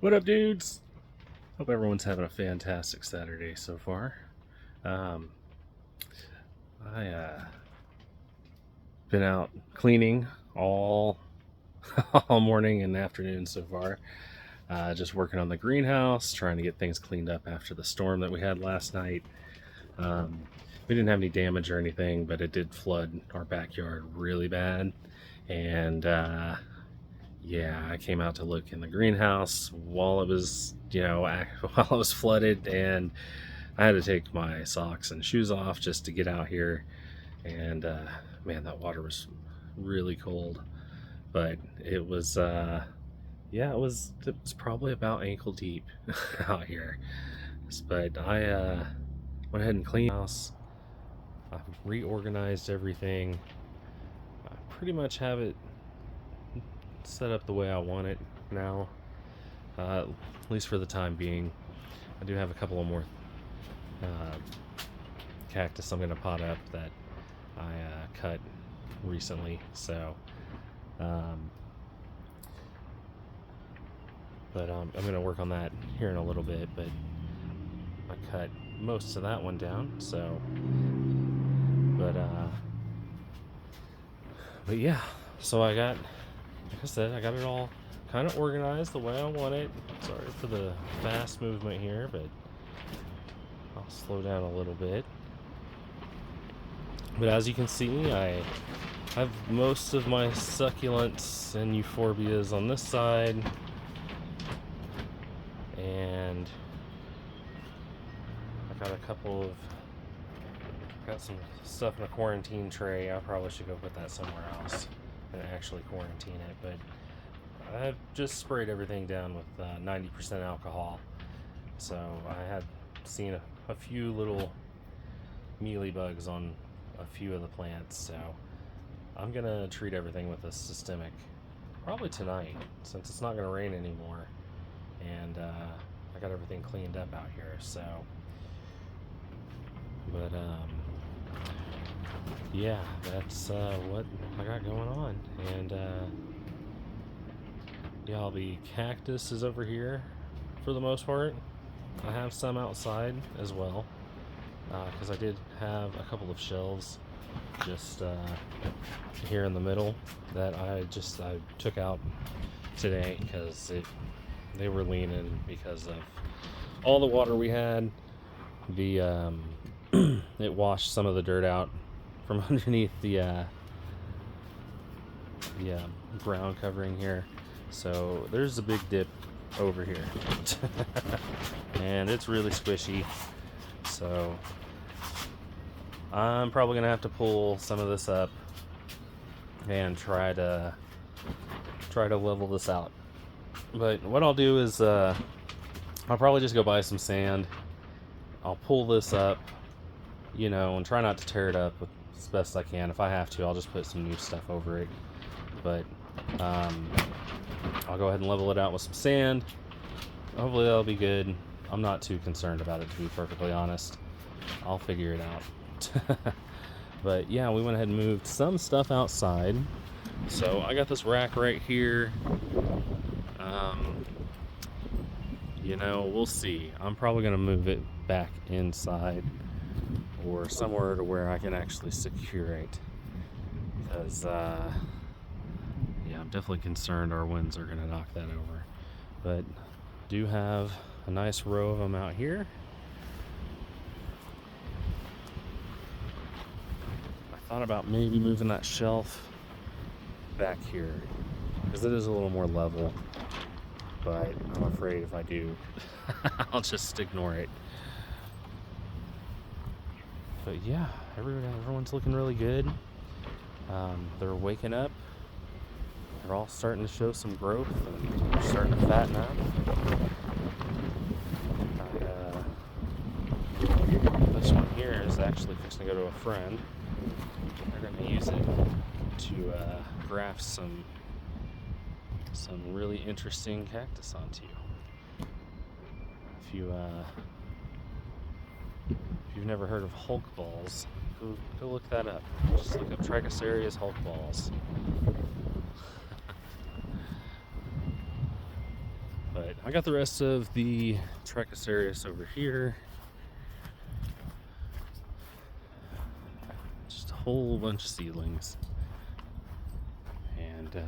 What up, dudes? Hope everyone's having a fantastic Saturday so far. Um, I been out cleaning all all morning and afternoon so far. Just working on the greenhouse, trying to get things cleaned up after the storm that we had last night. Um, we didn't have any damage or anything, but it did flood our backyard really bad. And yeah, I came out to look in the greenhouse while it was, while it was flooded, and I had to take my socks and shoes off just to get out here. And man, that water was really cold, but it was probably about ankle deep out here. But I went ahead and cleaned the house. I've reorganized everything. I pretty much have it set up the way I want it now, at least for the time being. I do have a couple of more uh, cactus I'm going to pot up that I cut recently. So, um, but I'm going to work on that here in a little bit. But I cut most of that one down. So, but but yeah. So I got, like I said, I got it all kind of organized the way I want it. Sorry for the fast movement here, but I'll slow down a little bit. But as you can see, I have most of my succulents and euphorbias on this side, and I got some stuff in a quarantine tray. I probably should go put that somewhere else and actually quarantine it, but I've just sprayed everything down with 90% alcohol. So I had seen a few little mealy bugs on a few of the plants, so I'm gonna treat everything with a systemic probably tonight, since it's not gonna rain anymore, and I got everything cleaned up out here. So, but yeah, that's what I got going on, and yeah, all the cactus is over here for the most part. I have some outside as well, because I did have a couple of shelves just here in the middle that I took out today because they were leaning because of all the water we had. The it washed some of the dirt out from underneath the ground covering here, so there's a big dip over here and it's really squishy, so I'm probably gonna have to pull some of this up and try to level this out. But what I'll do is I'll probably just go buy some sand. I'll pull this up, and try not to tear it up as best I can. If I have to, I'll just put some new stuff over it. But I'll go ahead and level it out with some sand. Hopefully that'll be good. I'm not too concerned about it, to be perfectly honest. I'll figure it out. But yeah, we went ahead and moved some stuff outside. So I got this rack right here. We'll see. I'm probably going to move it back inside or somewhere to where I can actually secure it. Because, yeah, I'm definitely concerned our winds are going to knock that over. But do have a nice row of them out here. I thought about maybe moving that shelf back here because it is a little more level, but I'm afraid if I do I'll just ignore it. But yeah, everyone's looking really good. They're waking up. They're all starting to show some growth and they're starting to fatten up. This one here is actually fixing to go to a friend. They're going to use it to graft some really interesting cactus onto you. If you've never heard of Hulk balls, go look that up. Just look up Trichocereus Hulk balls. But I got the rest of the Trichocereus over here. Just a whole bunch of seedlings. And, you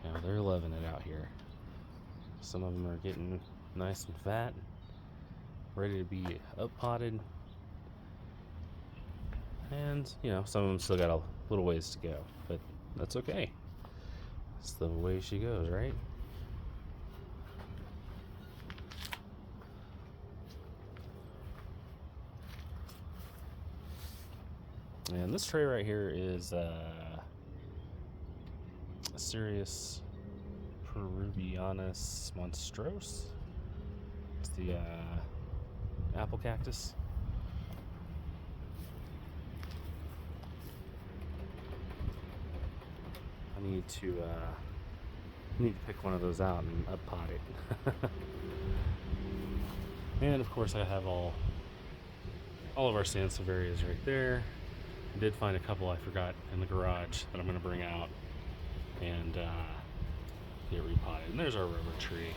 know, they're loving it out here. Some of them are getting nice and fat, ready to be up potted. And, you know, some of them still got a little ways to go, but that's okay. It's the way she goes, right? And this tray right here is Cereus peruvianus monstrose. It's the apple cactus. I need to pick one of those out and up pot it. And of course I have all of our sansevierias right there. I did find a couple I forgot in the garage that I'm going to bring out and get repotted. And there's our rubber tree.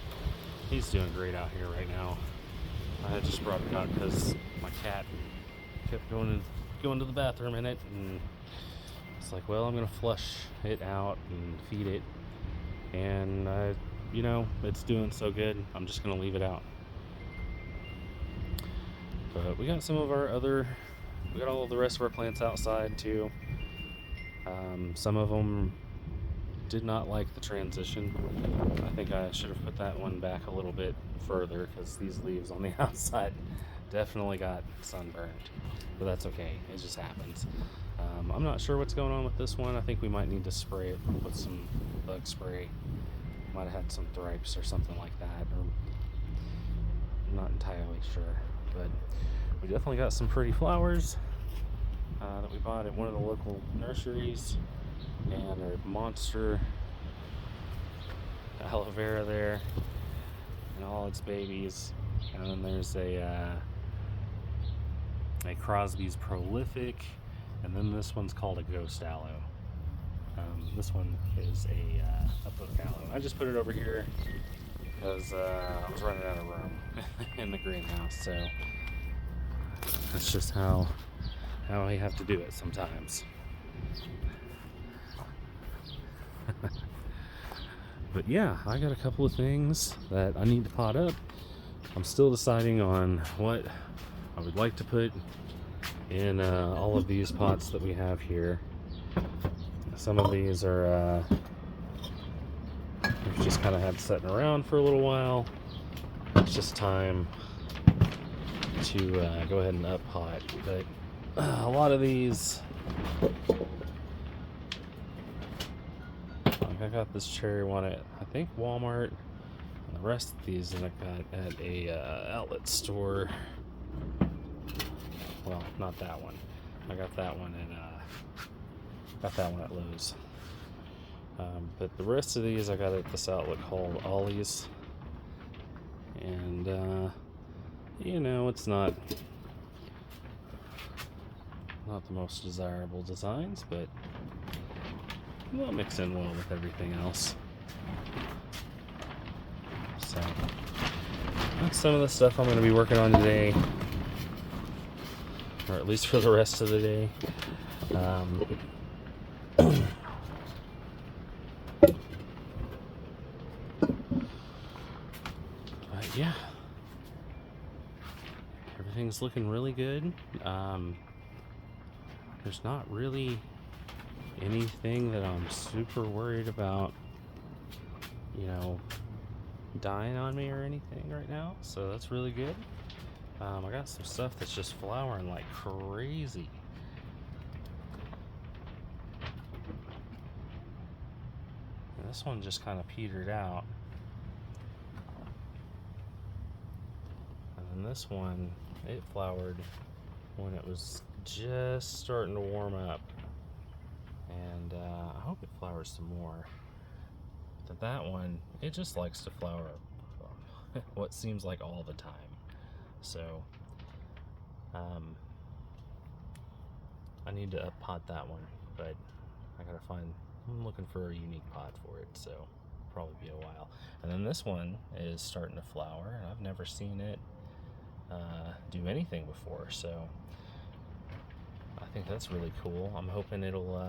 He's doing great out here right now. I just brought it out because my cat kept going to the bathroom in it, and it's like, well, I'm gonna flush it out and feed it, and you know, it's doing so good, I'm just gonna leave it out. But we got we got all of the rest of our plants outside too. Some of them did not like the transition. I think I should have put that one back a little bit further because these leaves on the outside definitely got sunburned, but that's okay, it just happens. I'm not sure what's going on with this one. I think we might need to spray it with some bug spray. Might have had some thripes or something like that, or I'm not entirely sure, but we definitely got some pretty flowers that we bought at one of the local nurseries, and a monster aloe vera there and all its babies. And then there's a Crosby's Prolific, and then this one's called a Ghost Aloe. This one is a book aloe. I just put it over here because I was running out of room in the greenhouse, so that's just how I have to do it sometimes. But yeah, I got a couple of things that I need to pot up. I'm still deciding on what I would like to put in all of these pots that we have here. Some of these are we've just kind of had sitting around for a little while. It's just time to go ahead and up pot. But a lot of these, like I got this cherry one at, I think, Walmart, and the rest of these that I got at a outlet store. Well, not that one. I got that one at Lowe's. But the rest of these I got at this outlet called Ollie's, and you know, it's not the most desirable designs, but they'll mix in well with everything else. So that's some of the stuff I'm going to be working on today, or at least for the rest of the day. But yeah, everything's looking really good. There's not really anything that I'm super worried about, you know, dying on me or anything right now, so that's really good. I got some stuff that's just flowering like crazy. And this one just kind of petered out, and then this one, it flowered when it was just starting to warm up, and I hope it flowers some more. But that one, it just likes to flower what seems like all the time. So I need to up pot that one, but I'm looking for a unique pot for it. So probably be a while. And then this one is starting to flower, and I've never seen it do anything before, so I think that's really cool. I'm hoping it'll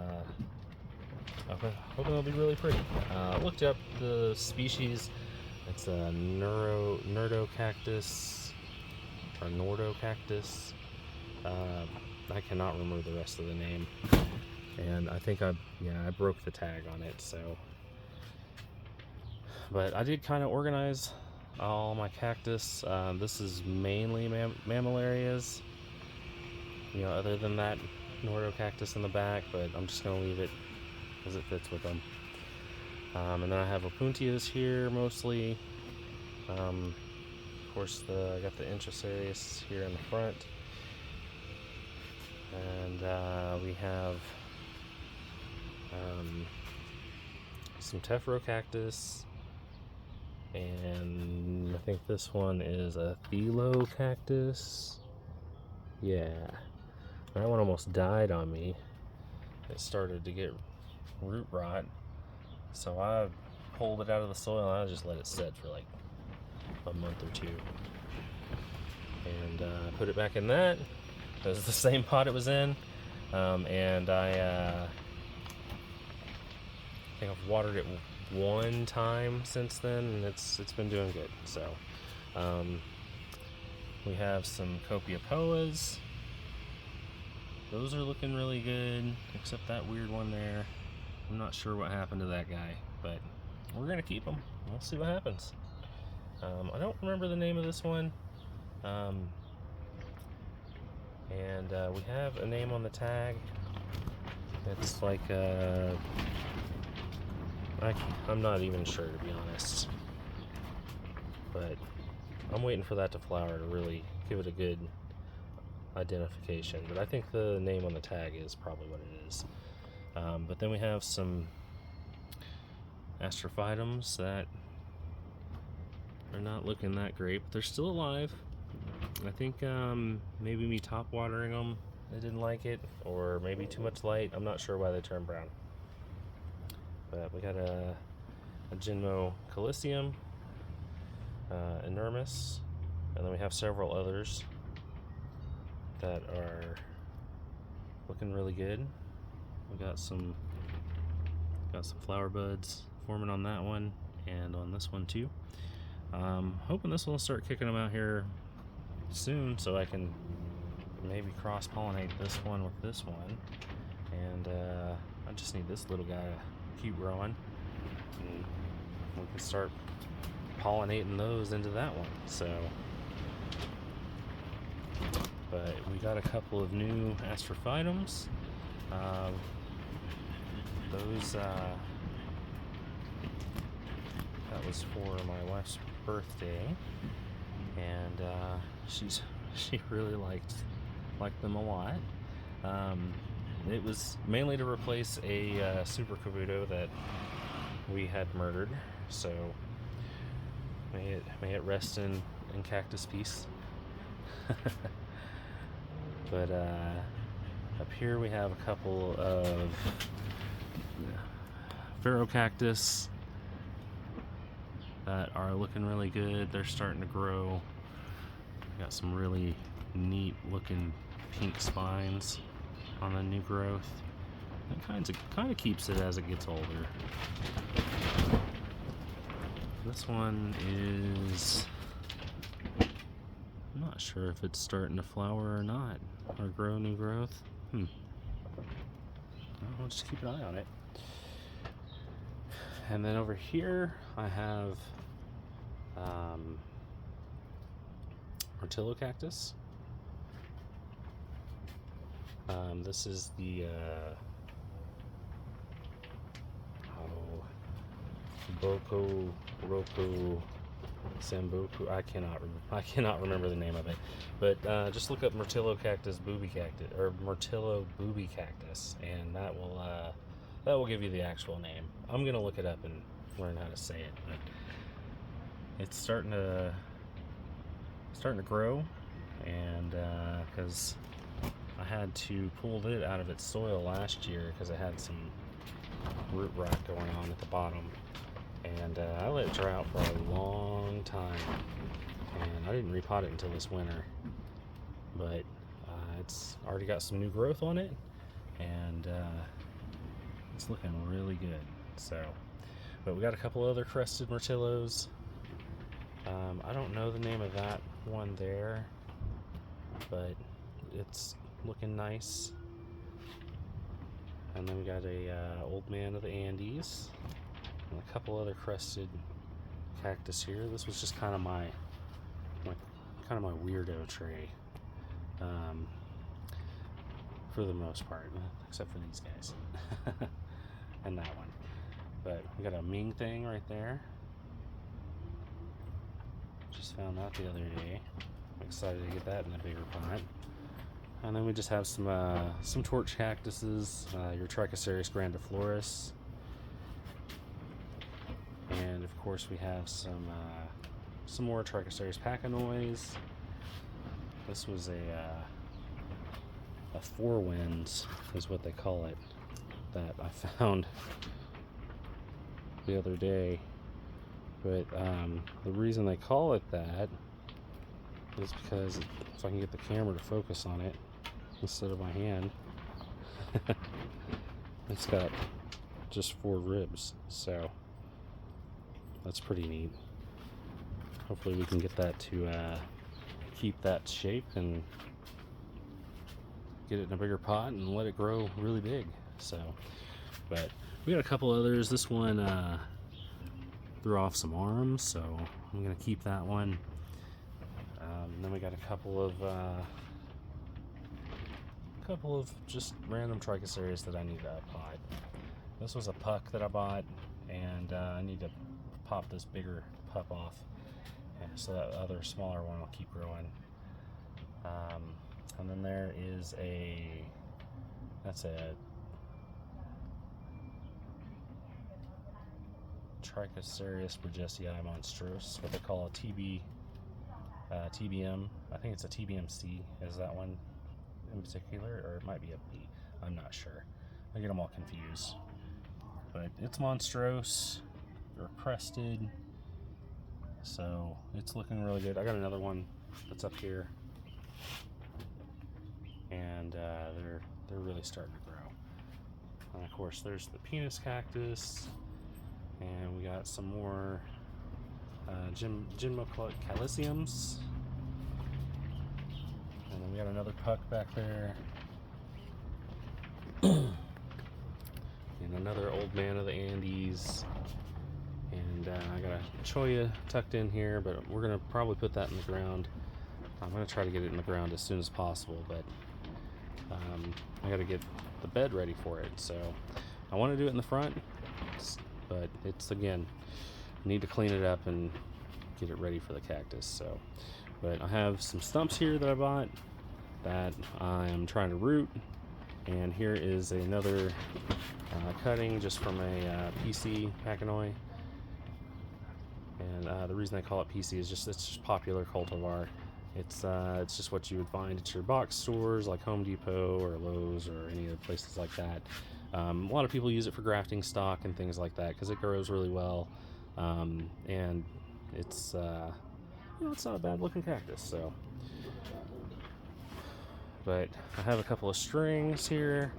be really pretty. Looked up the species. It's a nerdocactus or nordocactus. I cannot remember the rest of the name, and I think I broke the tag on it. So, but I did kind of organize all my cactus. This is mainly mammillarias, other than that nordocactus in the back, but I'm just gonna leave it because it fits with them. And then I have opuntias here mostly. Of course, I got the intracerius here in the front, and we have some tephro-cactus, and I think this one is a thelocactus. Yeah, that one almost died on me. It started to get root rot, so I pulled it out of the soil and I just let it sit for like a month or two, and put it back in that. It was the same pot it was in, and I think I've watered it one time since then, and it's been doing good. So we have some Copiapoas. Those are looking really good, except that weird one there. I'm not sure what happened to that guy, but we're gonna keep him. We'll see what happens. I don't remember the name of this one, and we have a name on the tag. It's like I'm not even sure, to be honest, but I'm waiting for that to flower to really give it a good identification. But I think the name on the tag is probably what it is. But then we have some astrophytums that are not looking that great, but they're still alive. I think maybe me top watering them, they didn't like it, or maybe too much light. I'm not sure why they turned brown. But we got a Ginmo Calicium, enormous, and then we have several others that are looking really good. We got some flower buds forming on that one and on this one too. Hoping this will start kicking them out here soon, so I can maybe cross-pollinate this one with this one, and I just need this little guy to keep growing, and we can start pollinating those into that one. So, but we got a couple of new astrophytums. Those that was for my wife's birthday, and she really liked them a lot. It was mainly to replace a Super Cavuto that we had murdered, so may it rest in cactus peace. But up here we have a couple of Phaerocactus that are looking really good. They're starting to grow. Got some really neat looking pink spines on the new growth. It kind of keeps it as it gets older. This one is, I'm not sure if it's starting to flower or not, or grow new growth. I'll just keep an eye on it. And then over here I have Myrtillocactus. This is the Boko Roku Sambuku. I cannot remember the name of it, but just look up Myrtillocactus booby cactus or Myrtillo booby cactus, and that will give you the actual name. I'm gonna look it up and learn how to say it, but it's starting to grow, and because I had to pull it out of its soil last year because it had some root rot going on at the bottom, And I let it dry out for a long time, and I didn't repot it until this winter. But it's already got some new growth on it, and it's looking really good. So, but we got a couple other crested myrtillos. I don't know the name of that one there, but it's looking nice. And then we got a old man of the Andes and a couple other crested cactus here. This was just kind of my weirdo tray, for the most part, except for these guys and that one. But we got a Ming thing right there. Just found that the other day. I'm excited to get that in a bigger pot. And then we just have some torch cactuses, your Trichocereus grandiflorus, and of course we have some more Trichocereus pachynoides. This was a four winds is what they call it, that I found the other day. But the reason they call it that is because if I can get the camera to focus on it instead of my hand, it's got just 4 ribs, so that's pretty neat. Hopefully we can get that to keep that shape and get it in a bigger pot and let it grow really big. So, but we got a couple others. This one threw off some arms, so I'm gonna keep that one. Then we got a couple of just random Trichocereus that I need to pot. This was a puck that I bought, and I need to pop this bigger pup off, so that other smaller one will keep growing. And then there is that's a Trichocereus burgessii monstrose, what they call a TBM. I think it's a TBMC, is that one in particular, or it might be a B. I'm not sure. I get them all confused. But it's monstrose, or crested, so it's looking really good. I got another one that's up here, and they're really starting to grow. And of course, there's the penis cactus, and we got some more Gymnocalyciums, and then we got another puck back there, and another old man of the Andes, and I got a Cholla tucked in here, but we're gonna probably put that in the ground. I'm gonna try to get it in the ground as soon as possible, but I gotta get the bed ready for it. So I want to do it in the front, but it's, again, need to clean it up and get it ready for the cactus. So, but I have some stumps here that I bought that I am trying to root, and here is another cutting just from a PC Pachynoid. And the reason I call it PC is it's just popular cultivar. It's just what you would find at your box stores like Home Depot or Lowe's or any other places like that. A lot of people use it for grafting stock and things like that because it grows really well, and it's it's not a bad looking cactus. So, but I have a couple of strings here,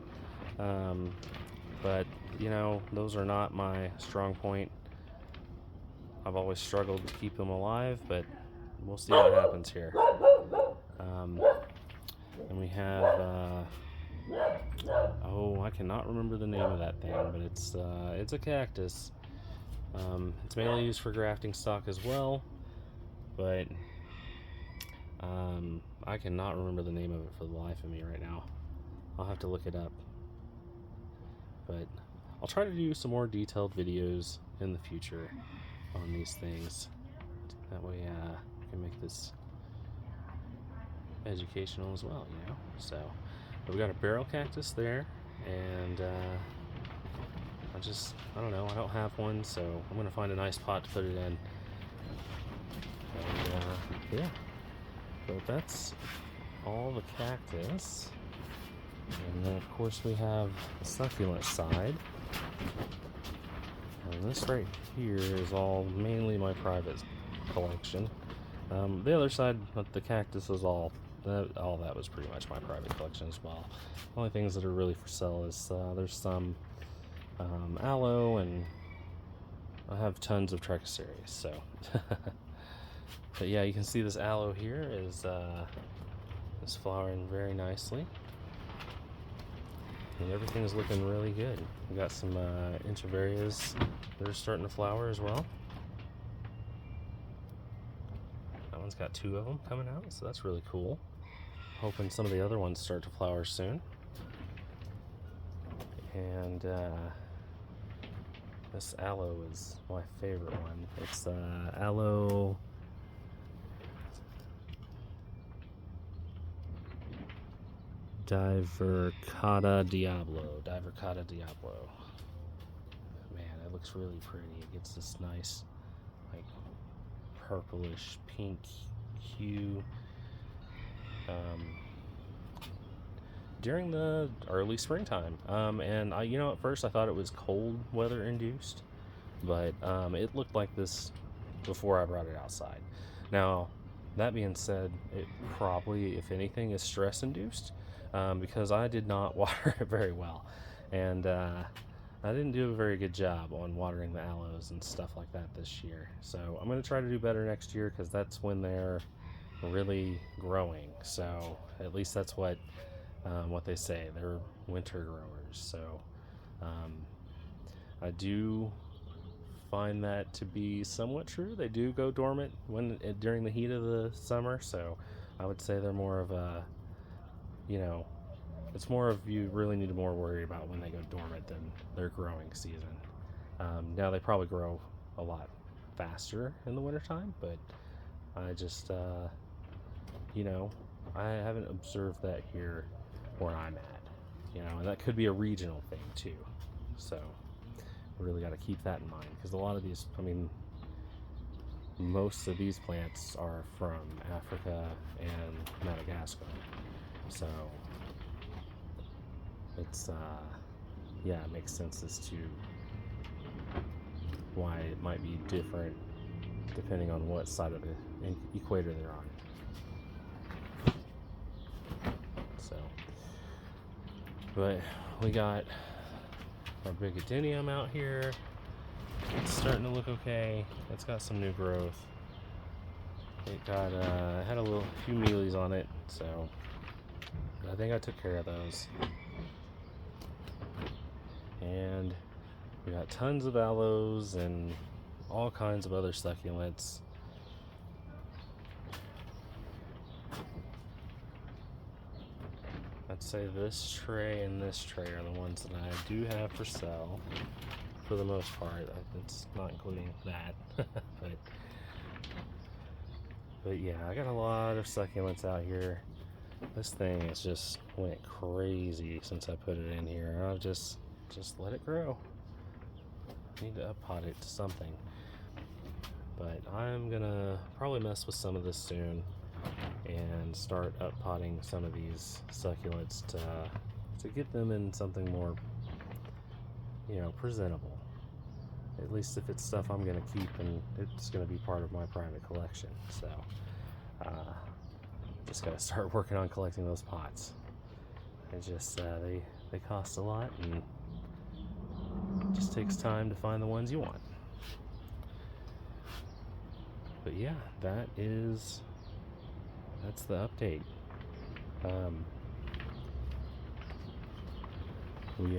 but those are not my strong point. I've always struggled to keep them alive, but we'll see what happens here. And we have I cannot remember the name of that thing, but it's a cactus. It's mainly used for grafting stock as well, but I cannot remember the name of it for the life of me right now. I'll have to look it up, but I'll try to do some more detailed videos in the future on these things. That way I can make this educational as well, So, but we got a barrel cactus there, and I don't know, I don't have one, so I'm gonna find a nice pot to put it in. And yeah, but that's all the cactus. And then of course we have the succulent side, And this right here is all mainly my private collection. The other side, the cactus, was all that was pretty much my private collection as well. The only things that are really for sale is there's some aloe, and I have tons of trichoceres. So, but yeah, you can see this aloe here is flowering very nicely, and everything is looking really good. We got some inchivarias that are starting to flower as well. That one's got 2 of them coming out, so that's really cool. Hoping some of the other ones start to flower soon. And this aloe is my favorite one. It's aloe Divercata Diablo. Man, it looks really pretty. It gets this nice, like, purplish pink hue during the early springtime. And I, at first I thought it was cold weather induced, but it looked like this before I brought it outside. Now, that being said, it probably, if anything, is stress induced, because I did not water it very well, and I didn't do a very good job on watering the aloes and stuff like that this year. So I'm going to try to do better next year, because that's when they're really growing. So at least that's what they say. They're winter growers. So I do find that to be somewhat true. They do go dormant during the heat of the summer. So I would say they're more of a, it's more of, you really need to more worry about when they go dormant than their growing season. Now they probably grow a lot faster in the wintertime, but I just, I haven't observed that here where I'm at, and that could be a regional thing too. So we really got to keep that in mind, because a lot of these, most of these plants are from Africa and Madagascar. So it's, it makes sense as to why it might be different depending on what side of the equator they're on. So, but we got our bigodinium out here. It's starting to look okay. It's got some new growth. It got had a few mealies on it, so I think I took care of those. And we got tons of aloes and all kinds of other succulents. I'd say this tray and this tray are the ones that I do have for sale, for the most part. It's not including that. but yeah, I got a lot of succulents out here. This thing has just went crazy since I put it in here. I'll just let it grow. Need to up-pot it to something. But I'm gonna probably mess with some of this soon and start up-potting some of these succulents to get them in something more, presentable. At least if it's stuff I'm gonna keep and it's gonna be part of my private collection. So just gotta start working on collecting those pots. It just they cost a lot, and it just takes time to find the ones you want. But yeah, that's the update. We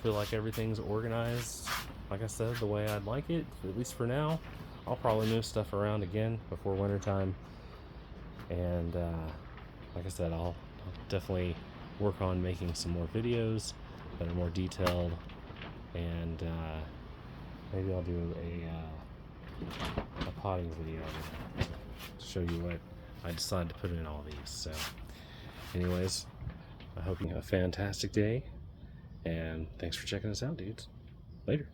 feel like everything's organized, like I said, the way I'd like it, at least for now. I'll probably move stuff around again before wintertime. And like I said, I'll definitely work on making some more videos that are more detailed, and maybe I'll do a potting video to show you what I decided to put in all these. So anyways, I hope you have a fantastic day, and thanks for checking us out, dudes. Later.